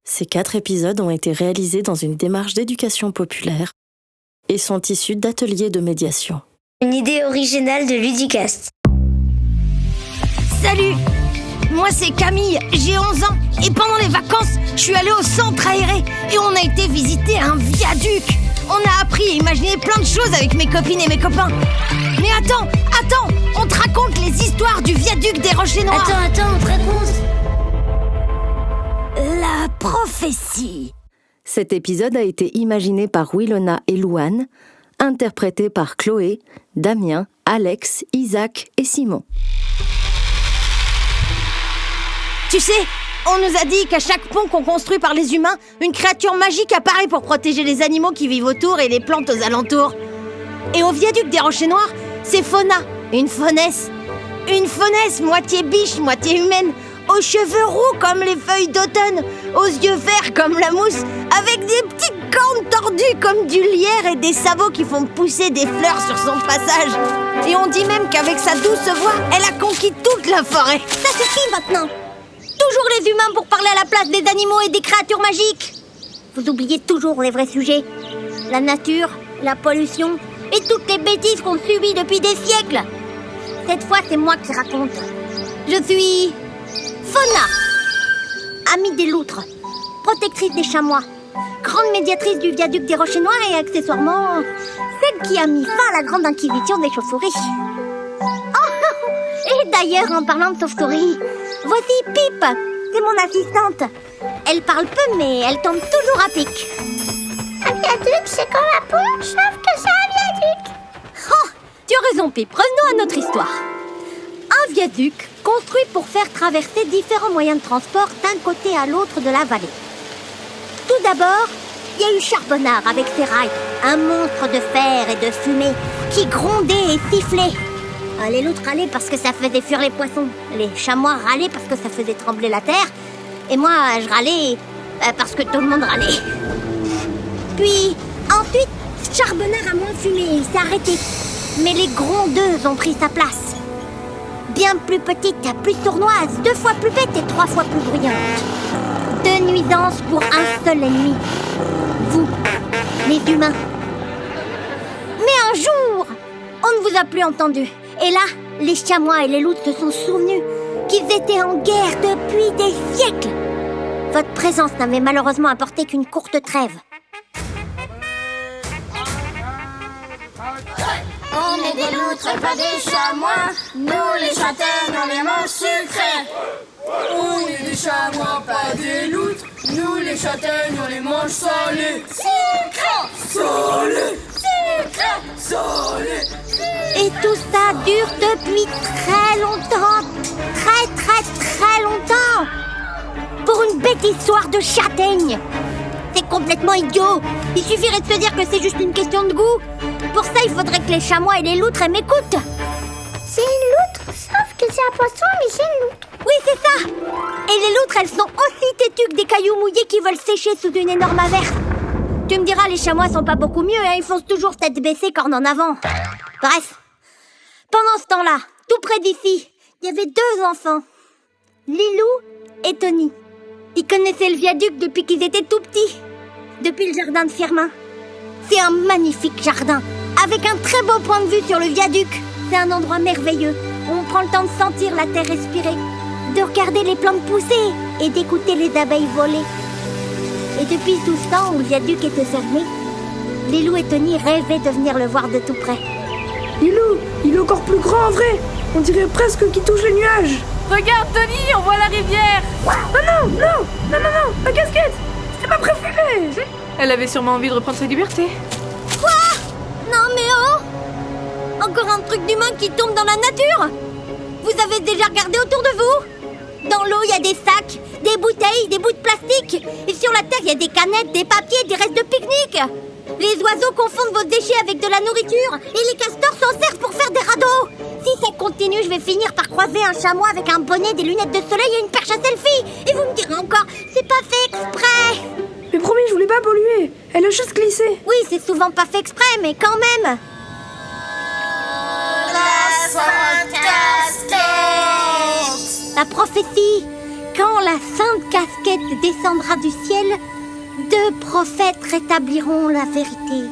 Ces 4 épisodes ont été réalisés dans une démarche d'éducation populaire et sont issus d'ateliers de médiation. Une idée originale de Ludicast. Salut! Moi c'est Camille, j'ai 11 ans et pendant les vacances, je suis allée au centre aéré et on a été visiter un viaduc. On a appris et imaginé plein de choses avec mes copines et mes copains. Mais attends, on te raconte les histoires du viaduc des Rochers Noirs. Attends, on te raconte. La prophétie. Cet épisode a été imaginé par Wilona et Louane, interprété par Chloé, Damien, Alex, Isaac et Simon. Tu sais, on nous a dit qu'à chaque pont qu'on construit par les humains, une créature magique apparaît pour protéger les animaux qui vivent autour et les plantes aux alentours. Et au viaduc des Rochers Noirs, c'est Fauna, une faunesse. Une faunesse moitié biche, moitié humaine, aux cheveux roux comme les feuilles d'automne, aux yeux verts comme la mousse, avec des petites cornes tordues comme du lierre et des sabots qui font pousser des fleurs sur son passage. Et on dit même qu'avec sa douce voix, elle a conquis toute la forêt. Ça suffit maintenant. Toujours les humains pour parler à la place des animaux et des créatures magiques. Vous oubliez toujours les vrais sujets. La nature, la pollution et toutes les bêtises qu'on subit depuis des siècles. Cette fois, c'est moi qui raconte. Je suis Fauna, amie des loutres, protectrice des chamois, grande médiatrice du viaduc des Rochers Noirs et accessoirement celle qui a mis fin à la grande inquisition des chauves-souris. Oh, et d'ailleurs, en parlant de chauves-souris, voici Pipe, c'est mon assistante. Elle parle peu, mais elle tombe toujours à pic. Un viaduc, c'est comme un pont, sauf que c'est un viaduc. Oh, tu as raison, Pipe. Revenons à notre histoire. Un viaduc construit pour faire traverser différents moyens de transport d'un côté à l'autre de la vallée. Tout d'abord, il y a eu Charbonnard avec ses rails, un monstre de fer et de fumée qui grondait et sifflait. Les loutres râlaient parce que ça faisait fuir les poissons. Les chamois râlaient parce que ça faisait trembler la terre. Et moi, je râlais parce que tout le monde râlait. Puis, ensuite, Charbonnard a moins fumé et il s'est arrêté. Mais les grondeuses ont pris sa place. Bien plus petites, plus sournoises, 2 fois plus bêtes et 3 fois plus bruyantes. 2 nuisances pour un seul ennemi. Vous, les humains. Mais un jour, on ne vous a plus entendu. Et là, les chamois et les loutres se sont souvenus qu'ils étaient en guerre depuis des siècles. Votre présence n'avait malheureusement apporté qu'une courte trêve. On est des loutres et pas des chamois. Nous les châtaignes, on les mange sucrés. On est des chamois, pas des loutres. Nous les châtaignes, on les mange salés. Sucrés, salés, sucrés, salés. Et tout ça dure depuis très longtemps. Très longtemps. Pour une bête histoire de châtaigne. C'est complètement idiot. Il suffirait de se dire que c'est juste une question de goût. Pour ça, il faudrait que les chamois et les loutres m'écoutent. C'est une loutre, sauf que c'est un poisson, mais c'est une loutre. Oui, c'est ça. Et les loutres, elles sont aussi têtues que des cailloux mouillés qui veulent sécher sous une énorme averse. Tu me diras, les chamois sont pas beaucoup mieux, hein, ils foncent toujours tête baissée, corne en avant. Bref. Pendant ce temps-là, tout près d'ici, il y avait 2 enfants. Lilou et Tony. Ils connaissaient le viaduc depuis qu'ils étaient tout petits. Depuis le jardin de Firmin. C'est un magnifique jardin, avec un très beau point de vue sur le viaduc. C'est un endroit merveilleux, où on prend le temps de sentir la terre respirer, de regarder les plantes pousser et d'écouter les abeilles voler. Et depuis tout ce temps où le viaduc était fermé, Lilou et Tony rêvaient de venir le voir de tout près. Lilou, il est encore plus grand en vrai. On dirait presque qu'il touche les nuages. Regarde Tony, on voit la rivière. Non, ma casquette. C'était ma préférée. Elle avait sûrement envie de reprendre sa liberté. Quoi? Non mais oh! Encore un truc d'humain qui tombe dans la nature? Vous avez déjà regardé autour de vous? Dans l'eau, il y a des sacs, des bouteilles, des bouts de plastique. Et sur la terre, il y a des canettes, des papiers, des restes de pique-nique. Les oiseaux confondent vos déchets avec de la nourriture. Et les castors s'en servent pour faire des radeaux. Si ça continue, je vais finir par croiser un chamois avec un bonnet, des lunettes de soleil et une perche à selfie. Et vous me direz encore, c'est pas fait exprès. Mais promis, je voulais pas polluer. Elle a juste glissé. Oui, c'est souvent pas fait exprès, mais quand même. La Sainte Casquette. La prophétie. Quand la sainte casquette descendra du ciel, 2 prophètes rétabliront la vérité.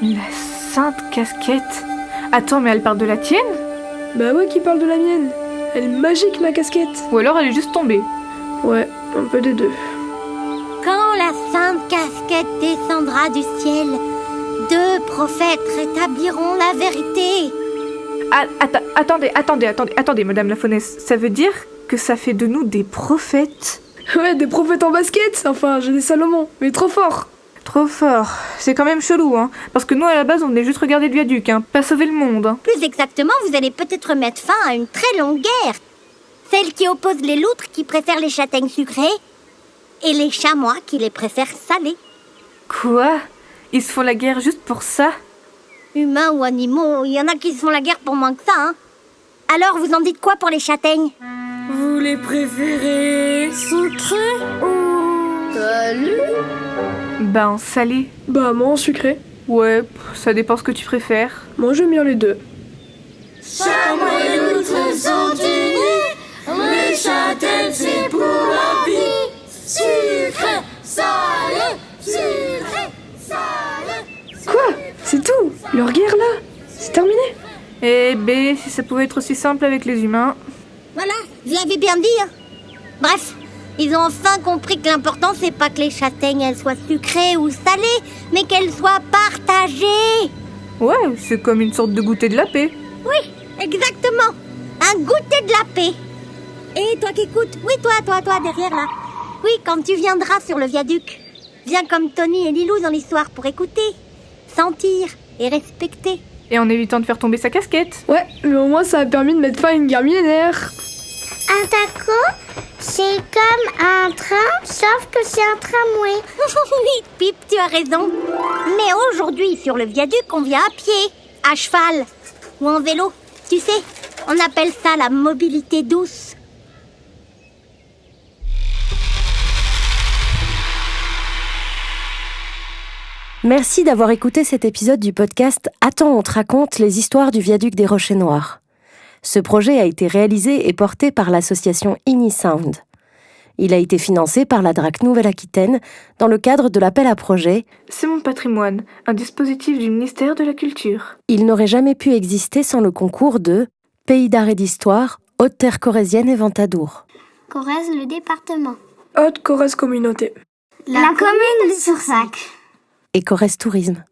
La sainte casquette. Attends, mais elle parle de la tienne? Bah ouais, qui parle de la mienne. Elle est magique, ma casquette. Ou alors elle est juste tombée? Ouais, un peu des deux. Quand la sainte casquette descendra du ciel, 2 prophètes rétabliront la vérité. Ah, attendez, Madame la Faunesse. Ça veut dire que ça fait de nous des prophètes? Ouais, des prophètes en basket. Enfin, j'ai des Salomon, mais trop fort. Trop fort. C'est quand même chelou, hein. Parce que nous, à la base, on venait juste regarder le viaduc, hein. Pas sauver le monde, hein. Plus exactement, vous allez peut-être mettre fin à une très longue guerre. Celle qui oppose les loutres qui préfèrent les châtaignes sucrées et les chamois qui les préfèrent salées. Quoi? Ils se font la guerre juste pour ça? Humains ou animaux, il y en a qui se font la guerre pour moins que ça, hein. Alors, vous en dites quoi pour les châtaignes? Vous les préférez sucrés ou salés? Ben, salé. Bah, moi en sucré. Ouais, ça dépend ce que tu préfères. Moi, j'aime bien les deux. Chamois et loutres sont unis, les châtaignes c'est pour la vie. Sucré, salé, sucré, salé. Quoi? C'est tout? Leur guerre, là? C'est terminé? Eh ben, si ça pouvait être aussi simple avec les humains. Voilà, vous l'avez bien dit, hein. Bref, ils ont enfin compris que l'important, c'est pas que les châtaignes, elles soient sucrées ou salées, mais qu'elles soient partagées. Ouais, c'est comme une sorte de goûter de la paix. Oui, exactement. Un goûter de la paix. Et toi qui écoutes, oui, toi, derrière là. Oui, quand tu viendras sur le viaduc, viens comme Tony et Lilou dans l'histoire pour écouter, sentir et respecter. Et en évitant de faire tomber sa casquette. Ouais, mais au moins, ça a permis de mettre fin à une guerre millénaire. Un taco, c'est comme un train, sauf que c'est un tramway. Oui, Pip, tu as raison. Mais aujourd'hui, sur le viaduc, on vient à pied, à cheval ou en vélo. Tu sais, on appelle ça la mobilité douce. Merci d'avoir écouté cet épisode du podcast Attends, on te raconte les histoires du viaduc des Rochers Noirs. Ce projet a été réalisé et porté par l'association Inisound. Il a été financé par la DRAC Nouvelle-Aquitaine dans le cadre de l'appel à projet C'est mon patrimoine, un dispositif du ministère de la Culture. Il n'aurait jamais pu exister sans le concours de Pays d'art et d'histoire, Haute-Terre corrézienne et Ventadour. Corrèze, le département. Haute-Corrèze Communauté. La commune de Sursac. Et Corrèze Tourisme.